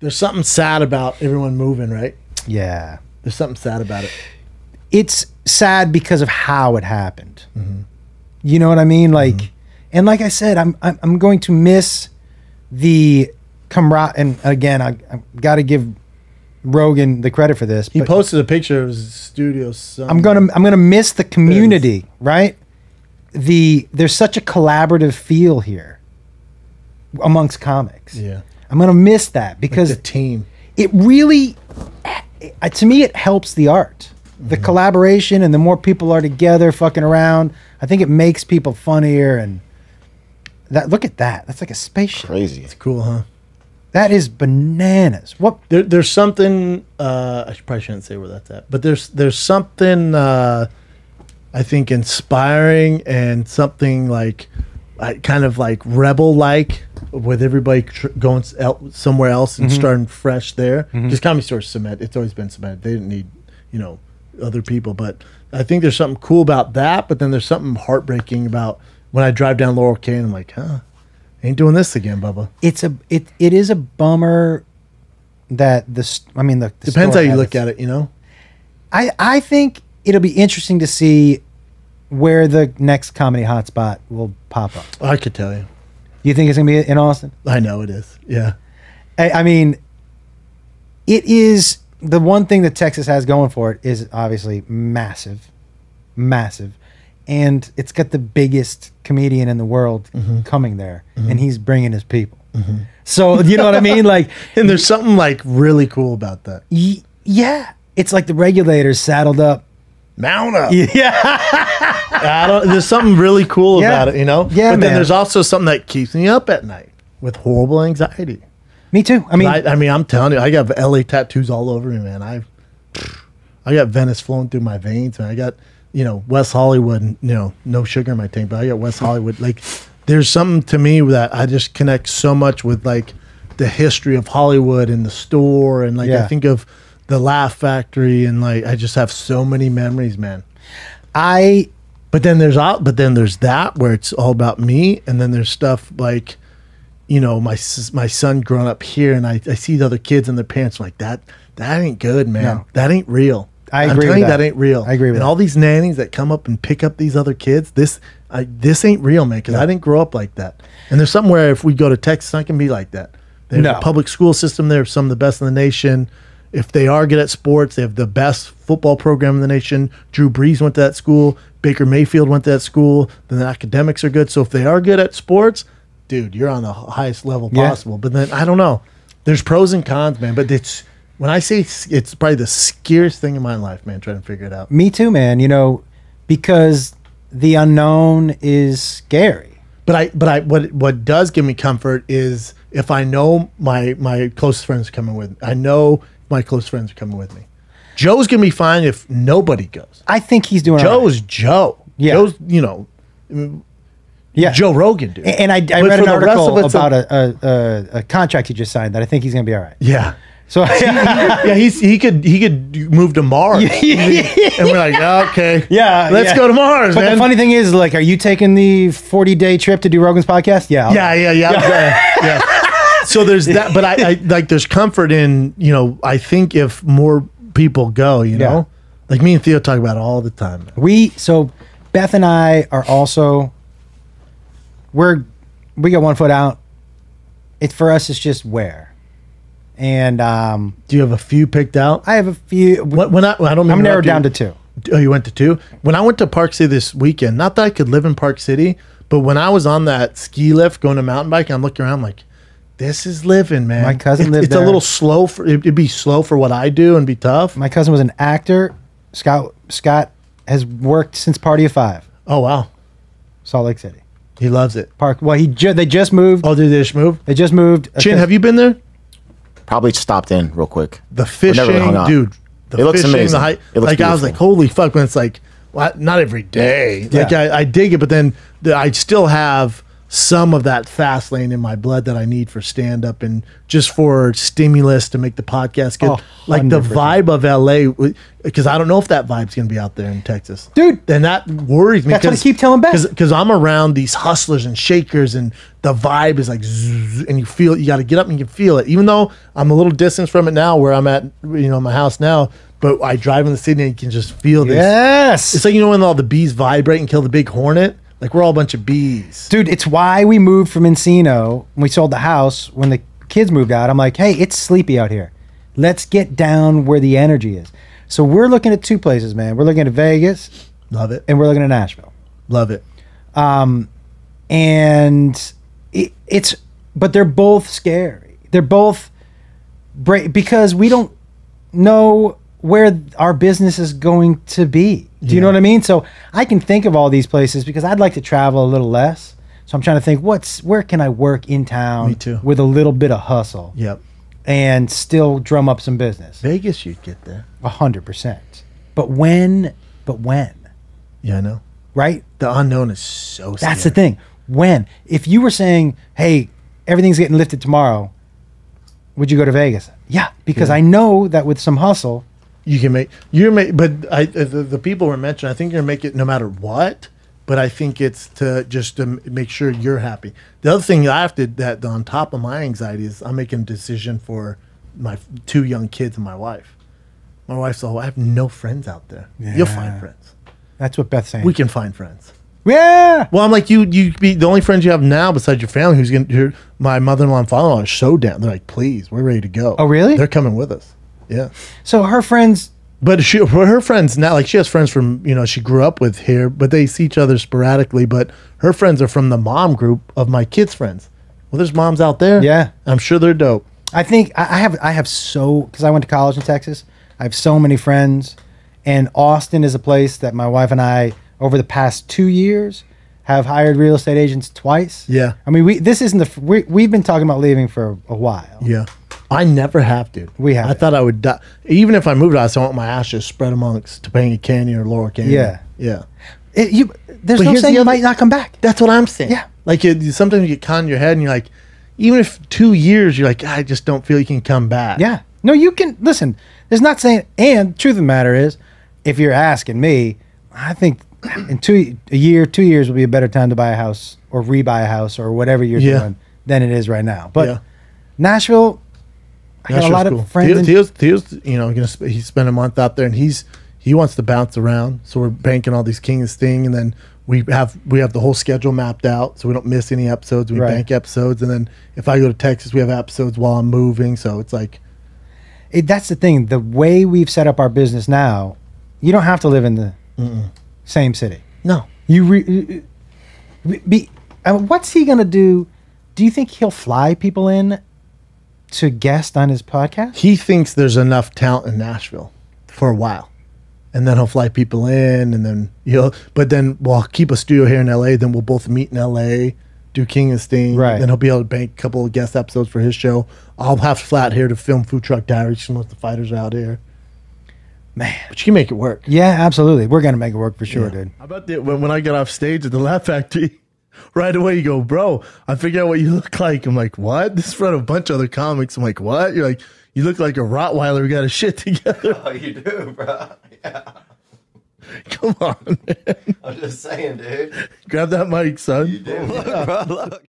There's something sad about everyone moving, right? Yeah. There's something sad about it. It's sad because of how it happened. You know what I mean? Like, and like I said, I'm going to miss the camaraderie. And again, I got to give Rogan the credit for this. He posted a picture of his studio. I'm gonna miss the community, right? There's such a collaborative feel here amongst comics. Yeah, I'm gonna miss that because like the team. It really, to me, it helps the art, the collaboration, and the more people are together, fucking around. I think it makes people funnier. And that, look at that. That's like a spaceship. Crazy. It's cool, huh? That is bananas. What? There's something. I probably shouldn't say where that's at, but there's something. I think inspiring and something like, kind of like rebel-like, with everybody going somewhere else and starting fresh there. Because Comedy Store's cement. It's always been cement. They didn't need, other people. But I think there's something cool about that. But then there's something heartbreaking about when I drive down Laurel Canyon. I'm like, ain't doing this again, Bubba. It is a bummer that the depends how you look at it, I think it'll be interesting to see where the next comedy hotspot will pop up. I could tell you. You think it's gonna be in Austin? I know it is. Yeah. I mean, it is the one thing that Texas has going for it is obviously massive, and it's got the biggest comedian in the world coming there, and he's bringing his people. So you know what I mean? Like, and there's something like really cool about that. Yeah, it's like the regulators saddled up. Mount up. Yeah. There's something really cool about it, Yeah, but then man. there's also something that keeps me up at night with horrible anxiety. Me too. I mean, I'm telling you, I got LA tattoos all over me, man. I got Venice flowing through my veins, man. I got, West Hollywood, no sugar in my tank, but I got West Hollywood. Like, there's something to me that I just connect so much with, like, the history of Hollywood and the store, and like I think of the Laugh Factory, and like I just have so many memories, man. But then there's that where it's all about me, and then there's stuff like, my son growing up here, and I see the other kids and their parents, I'm like, that ain't good, man. No. That ain't real. I'm telling you, that ain't real. I agree with that. And all these nannies that come up and pick up these other kids, this ain't real, man, because I didn't grow up like that. And there's something where if we go to Texas, I can be like that. There's a public school system there, some of the best in the nation. If they are good at sports, they have the best football program in the nation. Drew Brees went to that school. Baker Mayfield went to that school. Then the academics are good. So if they are good at sports, dude, you're on the highest level possible. But then, I don't know. There's pros and cons, man. But when I say it's probably the scariest thing in my life, man, trying to figure it out. Me too, man. Because the unknown is scary. But what does give me comfort is if I know my closest friends are coming with me. I know my close friends are coming with me. Joe's gonna be fine if nobody goes. I think he's doing Joe's right. Joe. Yeah. Joe's, Joe Rogan, dude. And I read an article about a contract he just signed that I think he's gonna be all right. Yeah. So he could move to Mars. And we're like, okay, let's go to Mars, but man. the funny thing is, like, are you taking the 40-day trip to do Rogan's podcast? Yeah. So there's that, but I like there's comfort in, I think if more people go, like me and Theo talk about it all the time. So Beth and I are also, we got one foot out. For us, it's just where. And do you have a few picked out? I have a few. I'm narrowed down to 2. Oh, you went to 2? When I went to Park City this weekend, not that I could live in Park City, but when I was on that ski lift going to mountain bike, I'm looking around, I'm like, this is living, man. My cousin lived there. It's a little slow it'd be slow for what I do and be tough. My cousin was an actor. Scott has worked since Party of 5. Oh, wow. Salt Lake City. He loves it. Well, they just moved. Oh, did they just move? They just moved. Chin, have you been there? Probably stopped in real quick. The fishing, dude. It looks amazing. It looks beautiful. I was like, holy fuck, when it's like, not every day. Like, I dig it, but then I still have some of that fast lane in my blood that I need for stand up and just for stimulus to make the podcast good. Oh, like the 100%. vibe of LA, because I don't know if that vibe's going to be out there in Texas. Dude. And that worries me. That's what I keep telling Beth. Because I'm around these hustlers and shakers and the vibe is like, zzz, and you got to get up and you can feel it. Even though I'm a little distance from it now where I'm at, my house now, but I drive in the city and you can just feel this. Yes. It's like, when all the bees vibrate and kill the big hornet. Like, we're all a bunch of bees. Dude, it's why we moved from Encino when we sold the house. When the kids moved out, I'm like, hey, it's sleepy out here. Let's get down where the energy is. So we're looking at 2 places, man. We're looking at Vegas. Love it. And we're looking at Nashville. Love it. And it's, but they're both scary. They're both because we don't know where our business is going to be. Do you know what I mean? So I can think of all these places because I'd like to travel a little less. So I'm trying to think where can I work in town Me too. with a little bit of hustle. Yep. And still drum up some business. Vegas, you'd get there. 100%. But when? Yeah, I know. Right? The unknown is so scary. That's the thing. When? If you were saying, hey, everything's getting lifted tomorrow, would you go to Vegas? Yeah, because I know that with some hustle, you can make but the people were mentioning, I think you're gonna make it no matter what, but I think it's to make sure you're happy. The other thing I have to that on top of my anxiety is I'm making a decision for my 2 young kids and my wife. My wife's all, I have no friends out there. Yeah. You'll find friends. that's what Beth's saying. We can find friends. Yeah. Well, I'm like, you be the only friends you have now besides your family my mother-in-law and father-in-law are so down. They're like, please, we're ready to go. Oh, really? They're coming with us. Yeah. So her friends, But her friends now, like she has friends from, she grew up with here, but they see each other sporadically. But her friends are from the mom group of my kids' friends. Well, there's moms out there. Yeah. I'm sure they're dope. I think I have because I went to college in Texas. I have so many friends, and Austin is a place that my wife and I, over the past 2 years, have hired real estate agents twice. Yeah. I mean, we've been talking about leaving for a while. Yeah. I never have to. We have. I thought I would die. Even if I moved out, I want my ashes spread amongst Topanga Canyon or Laurel Canyon. Yeah. Yeah. There's But no here's saying the you other- might not come back. That's what I'm saying. Yeah. Like sometimes you get caught in your head and you're like, even if 2 years, you're like, I just don't feel you can come back. Yeah. No, you can listen. There's not saying. And truth of the matter is, if you're asking me, I think in 2 years will be a better time to buy a house or rebuy a house or whatever you're doing than it is right now. But Nashville, I got a lot of friends. Theo's he spent a month out there and he wants to bounce around. So we're banking all these King's Thing, and then we have the whole schedule mapped out so we don't miss any episodes. We bank episodes, and then if I go to Texas, we have episodes while I'm moving. So it's like that's the thing. The way we've set up our business now, you don't have to live in the same city. no. What's he gonna do? Do you think he'll fly people in to guest on his podcast? He thinks there's enough talent in Nashville for a while, and then he'll fly people in, and then but then we'll keep a studio here in LA. Then we'll both meet in LA, do King's Thing. Right. Then he'll be able to bank a couple of guest episodes for his show. I'll have flat here to film Food Truck Diaries since the fighters are out here. Man, But you can make it work. yeah, absolutely. We're gonna make it work for sure, dude. How about when I got off stage at the Laugh Factory? Right away, you go, bro, I figured out what you look like. I'm like, what? This is in front of a bunch of other comics. I'm like, what? You're like, you look like a Rottweiler who got his shit together. Oh, you do, bro. Yeah. Come on, man. I'm just saying, dude. Grab that mic, son. You do. Look, bro, look.